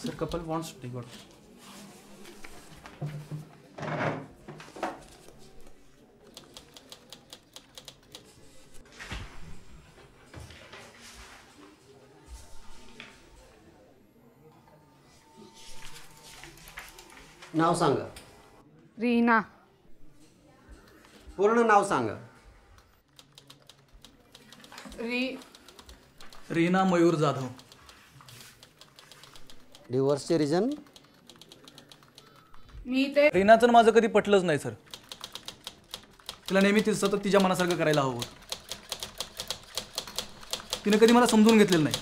Sir, couple wants to take out. नाव सांग. रीना. पूर्ण नाव सांग. रीना मयूर जाधव. डिवोर्सचे रिझन? मी ते रीनाचं माझं कधी पटलंच नाही सर. तिला नेहमी सतत तिच्या मनासारखं करायला हवं होतं. तिने कधी मला समजून घेतलेलं नाही.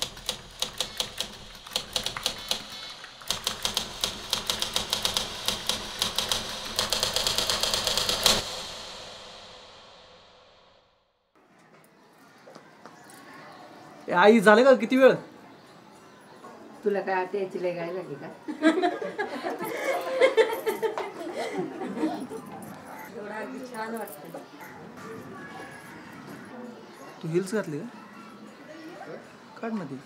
आई झाले का? किती वेळ? तुला काय आता याची लय गाय लागली का? एवढा अगदी छान वाटतं. तू हिल्स घातली का? काढ ना ती.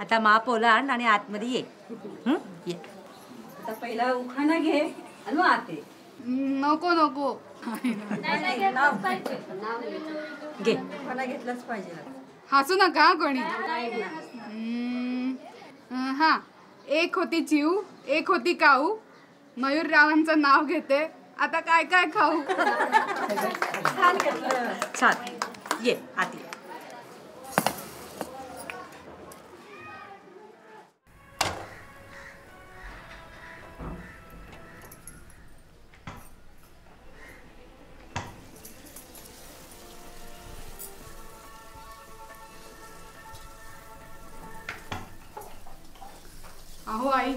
आता माप ओलांड आणि आतमध्ये ये. ये आता पहिला उखाणा घे आणि मग आते. नको नको. घे. उखाणा घेतलाच पाहिजे. हसू नका कोणी. हा. एक होती चिऊ, एक होती काऊ, मयूररावांचं नाव घेते, आता काय काय खाऊ. छान घेतलं. छान. ये आती. अहो आई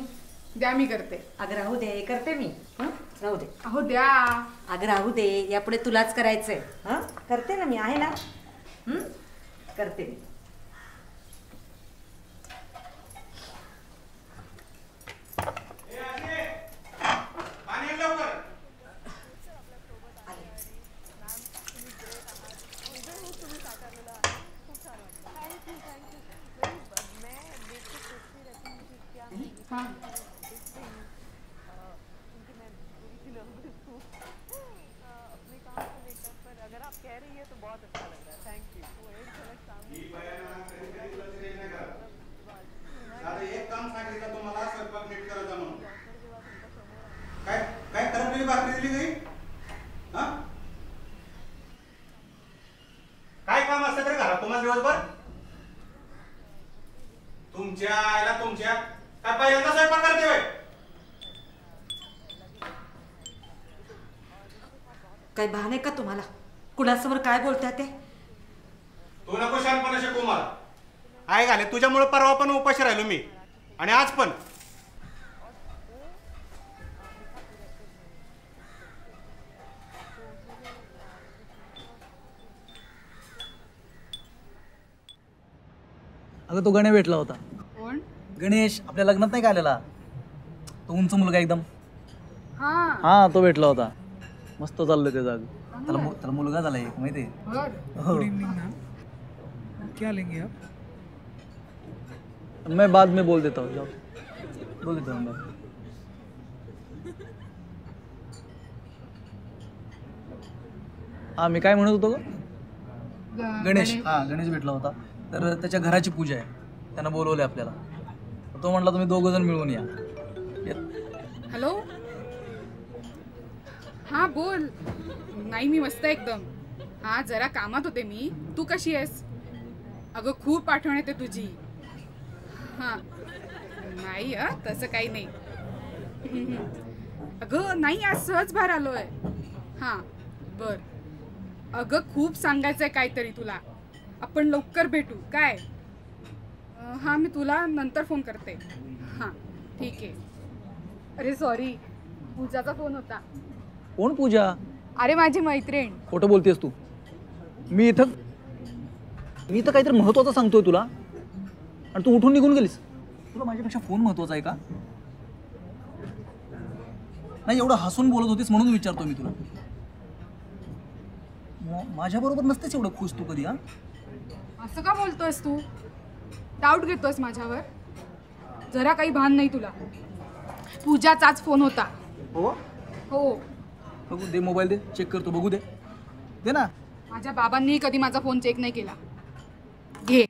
द्या, मी करते. अगं राहू दे, करते मी. राहू दे. अहो द्या. अगं राहू दे, यापुढे तुलाच करायचंय. करते ना मी, आहे ना. करते मी. काय काम असतं तरी घरात तुम्हाला दिवसभर? तुमच्या आईला तुमच्या काय पहिल्यांदा स्वयंपाक करते होय? काही भान आहे का तुम्हाला? कुणासमोर काय बोलताय ते? तू नको शानपणा शिकवू मला. आई घाले तुझ्यामुळे परवा पण उपाशी राहिलो मी, आणि आज पण. अगं तो गणेश भेटला होता. कोण? गणेश, आपल्या लग्नात नाही का आलेला, तो उंच मुलगा एकदम. हा, तो भेटला होता. मस्त चाललंय ते जाग. त्याला मुलगा झाला एक, माहिती आहे? क्या लेंगे आप? मैं बाद में बोल देता हूँ. जाओ, बोल देता हूँ. मी काय म्हणत होतो ग? गणेश. गणेश भेटला होता. तर त्याच्या घराची पूजा आहे, त्यांना बोलवले आपल्याला. तो म्हटला तुम्ही दोघं जण मिळून या. हॅलो. हा बोल. नाही मी मस्त एकदम. हा जरा कामात होते मी. तू कशी आहेस? अगं खूप आठवण येते तुझी. हा नाही तसं काही नाही. अगं नाही, आज सहज बाहेर आलोय. हा बर. अगं खूप सांगायचंय काहीतरी तुला. आपण लवकर भेटू काय? हां मी तुला नंतर फोन करते. हां ठीक आहे. अरे सॉरी, पूजाचा फोन होता. कोण पूजा? अरे माझी मैत्रीण. खोटं बोलतेस तू. मी इथं काहीतरी महत्वाचं सांगतोय तुला आणि तू उठून निघून गेलीस. तुला माझ्यापेक्षा फोन महत्वाचा आहे का? नाही, एवढं हसून बोलत होतीस म्हणून विचारतो मी तुला. माझ्याबरोबर नसतेच एवढं खुश तू कधी. असं का बोलतोयस तू? डाऊट घेतोयस माझ्यावर? जरा काही भान नाही तुला. पूजाचाच फोन होता. हो हो. बघू दे, मोबाईल दे, चेक करतो. बघू दे, दे ना. माझ्या बाबांनी कधी माझा फोन चेक नाही केला. घे.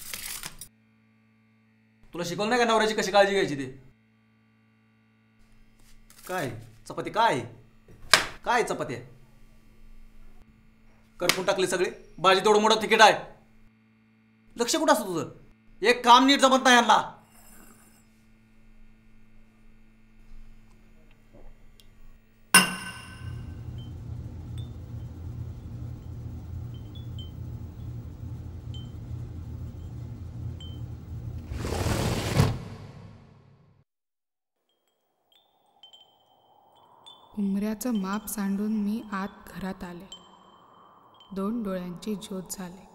तुला शिकवलं नाही का नवऱ्याची कशी काळजी घ्यायची ते? काय चपाती? काय चपाती आहे? करपून टाकले सगळे. भाजी तेवढं मोठं तिकीट आहे. लक्ष कुठं असतं तुझं? एक काम नीट जमत नाही यांना. उमऱ्याचं माप सांडून मी आत घरात आले. 2 डोळ्यांची ज्योत झाले.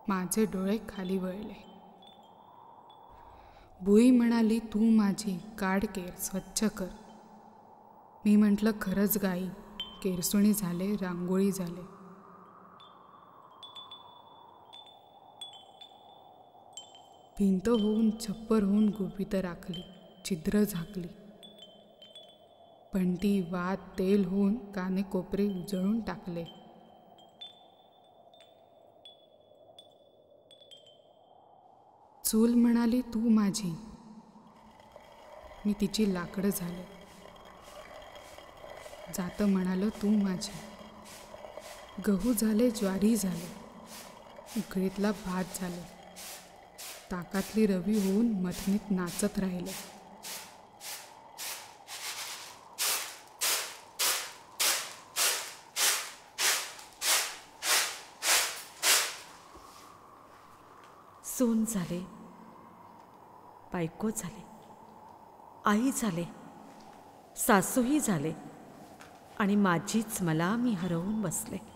माझे डोळे खाली वळले. बुई म्हणाली, तू माझी काढ केर स्वच्छ कर. मी म्हटलं, खरंच गाई. केरसुणी झाले, रांगोळी झाले. भिंत होऊन छप्पर होऊन गुपितं राखली, छिद्र झाकली. पंटी वात तेल होऊन काने कोपरे उजळून टाकले. चूल म्हणाली, तू माझी. मी तिची लाकडं झाले. जातं म्हणालं, तू माझी. गहू झाले, ज्वारी झाले, उकळीतला भात झाले. ताकातली रवी होऊन मथनीत नाचत राहिले. सून झाले, बायको झाले, आई झाले, सासूही झाले आणि माझीच मला मी हरवून बसले.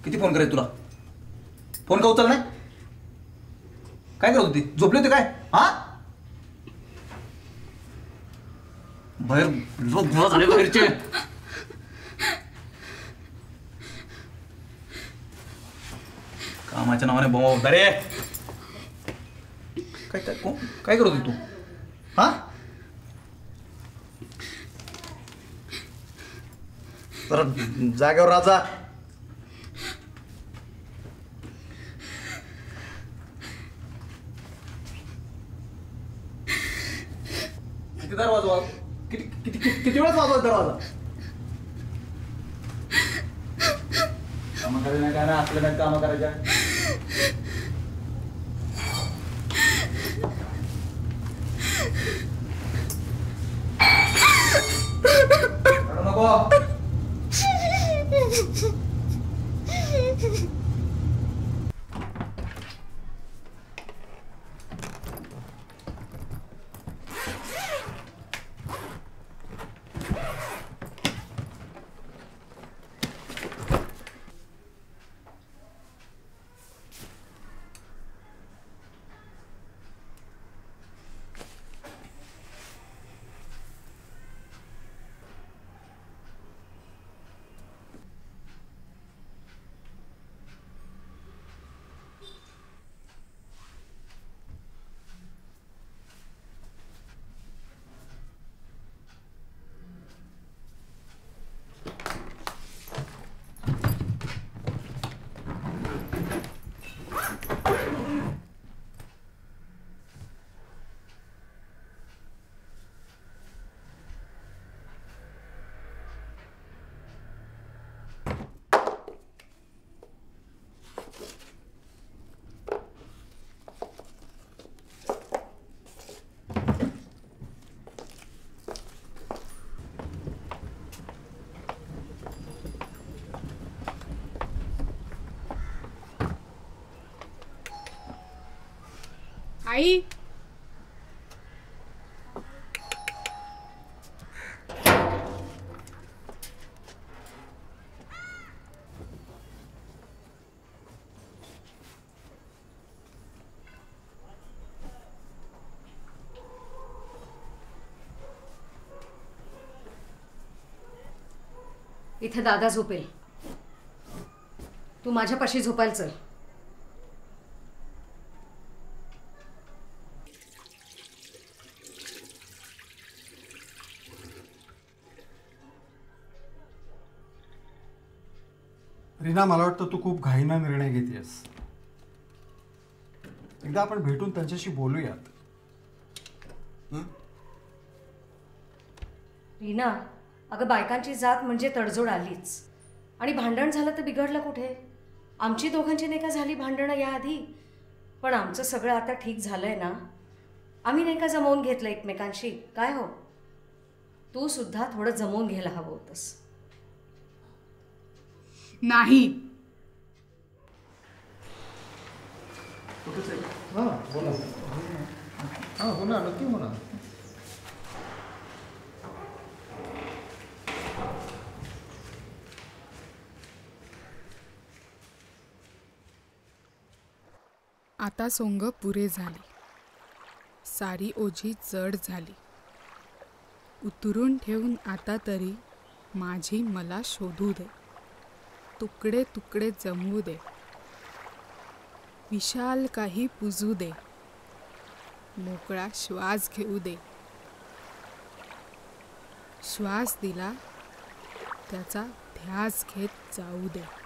किती फोन करायचं तुला? फोन का उचल नाही? काय करत होती? झोपली होती काय? बाहेर झोप झाले बाहेरचे. कामाच्या नावाने बोंबा होता रे. काय काय करत होती तू? तर जागेवर राजा. दरवाजा किती वेळाच वाजवा दरवाजा? काम करायचं नाही काय ना, आपल्या नाही काम करायच्या. नको. आई इथे दादा झोपेल. तू माझ्यापाशी झोपायला चल. रीना, मला वाटतं तू खूप घाईनं निर्णय घेतेस. एकदा आपण भेटून त्यांच्याशी बोलूयात. रीना, अगं बायकांची जात म्हणजे तडजोड आलीच. आणि भांडण झालं तर बिघडलं कुठे? आमची दोघांची नाही का झाली भांडणं याआधी, पण आमचं सगळं आता ठीक झालंय ना. आम्ही नाही का जमवून घेतलं एकमेकांशी. काय हो, तू सुद्धा थोडं जमवून घ्यायला हवं होतंस. नाही. हो ना, नक्की हो ना. आता सोंग पुरे झाली. सारी ओझी जड झाली. उतरून ठेवून आता तरी माझी मला शोधू दे. तुकडे तुकडे जमवू दे. विशाल काही पुजू दे. मोकळा श्वास घेऊ दे. श्वास दिला त्याचा ध्यास घेत जाऊ दे.